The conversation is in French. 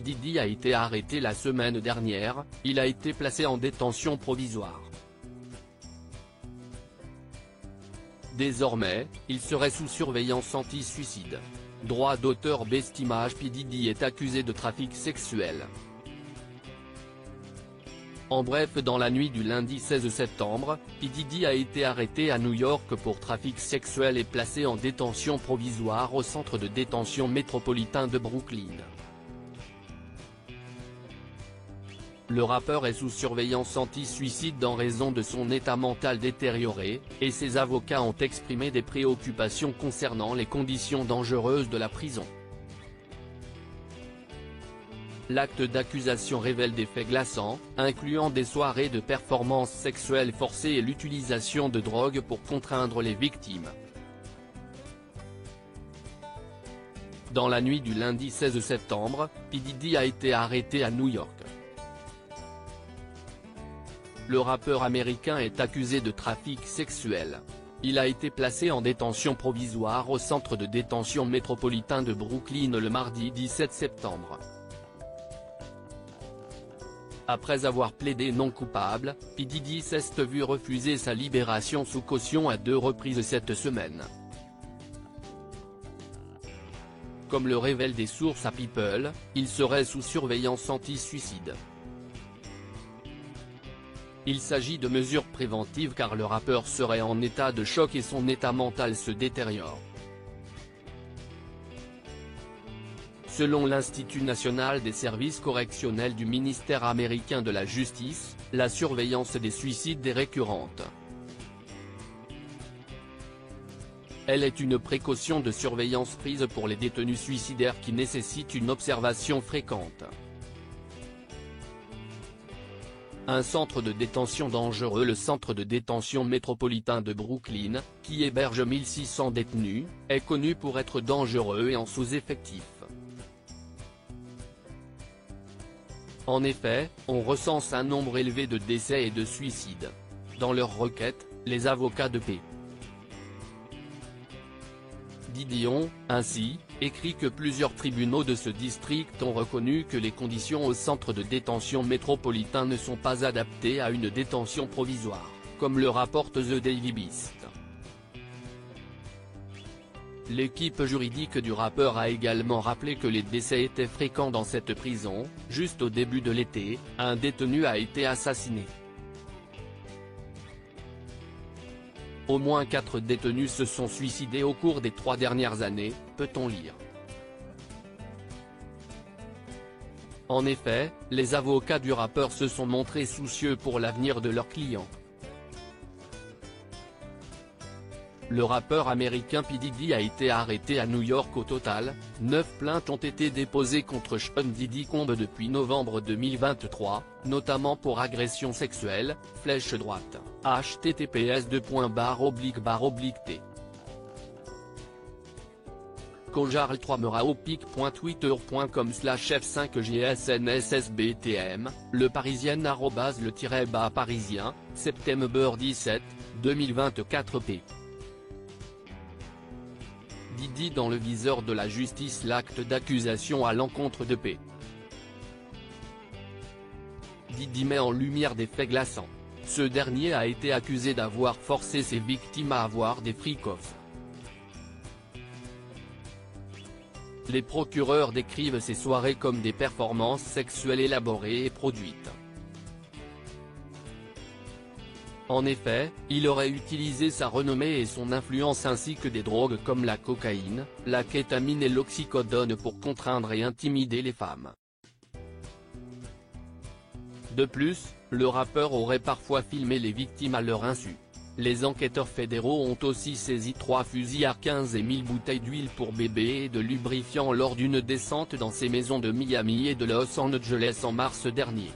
Diddy a été arrêté la semaine dernière, il a été placé en détention provisoire. Désormais, il serait sous surveillance anti-suicide. Droit d'auteur Bestimage. P. Diddy est accusé de trafic sexuel. En bref, dans la nuit du lundi 16 septembre, P. Diddy a été arrêté à New York pour trafic sexuel et placé en détention provisoire au centre de détention métropolitain de Brooklyn. Le rappeur est sous surveillance anti-suicide en raison de son état mental détérioré, et ses avocats ont exprimé des préoccupations concernant les conditions dangereuses de la prison. L'acte d'accusation révèle des faits glaçants, incluant des soirées de performances sexuelles forcées et l'utilisation de drogue pour contraindre les victimes. Dans la nuit du lundi 16 septembre, P. Diddy a été arrêté à New York. Le rappeur américain est accusé de trafic sexuel. Il a été placé en détention provisoire au centre de détention métropolitain de Brooklyn le mardi 17 septembre. Après avoir plaidé non coupable, P. Diddy s'est vu refuser sa libération sous caution à 2 reprises cette semaine. Comme le révèlent des sources à People, il serait sous surveillance anti-suicide. Il s'agit de mesures préventives car le rappeur serait en état de choc et son état mental se détériore. Selon l'Institut national des services correctionnels du ministère américain de la Justice, la surveillance des suicides est récurrente. Elle est une précaution de surveillance prise pour les détenus suicidaires qui nécessitent une observation fréquente. Un centre de détention dangereux. Le centre de détention métropolitain de Brooklyn, qui héberge 1600 détenus, est connu pour être dangereux et en sous-effectif. En effet, on recense un nombre élevé de décès et de suicides. Dans leur requête, les avocats de P. Diddy ont, ainsi, écrit que plusieurs tribunaux de ce district ont reconnu que les conditions au centre de détention métropolitain ne sont pas adaptées à une détention provisoire, comme le rapporte The Daily Beast. L'équipe juridique du rappeur a également rappelé que les décès étaient fréquents dans cette prison. Juste au début de l'été, un détenu a été assassiné. Au moins 4 détenus se sont suicidés au cours des 3 dernières années, peut-on lire. En effet, les avocats du rappeur se sont montrés soucieux pour l'avenir de leurs clients. Le rappeur américain P. Diddy a été arrêté à New York. Au total, 9 plaintes ont été déposées contre Sean Diddy Combs depuis novembre 2023, notamment pour agression sexuelle, flèche droite, https://t. Conjarl3meraopic.twitter.com/f5gsnssbtm, Le Parisien @le-parisien, septembre 17, 2024 p. Diddy dans le viseur de la justice. L'acte d'accusation à l'encontre de P. Diddy met en lumière des faits glaçants. Ce dernier a été accusé d'avoir forcé ses victimes à avoir des freak-offs. Les procureurs décrivent ces soirées comme des performances sexuelles élaborées et produites. En effet, il aurait utilisé sa renommée et son influence ainsi que des drogues comme la cocaïne, la kétamine et l'oxycodone pour contraindre et intimider les femmes. De plus, le rappeur aurait parfois filmé les victimes à leur insu. Les enquêteurs fédéraux ont aussi saisi 3 fusils à 15 et 1000 bouteilles d'huile pour bébé et de lubrifiant lors d'une descente dans ces maisons de Miami et de Los Angeles en mars dernier.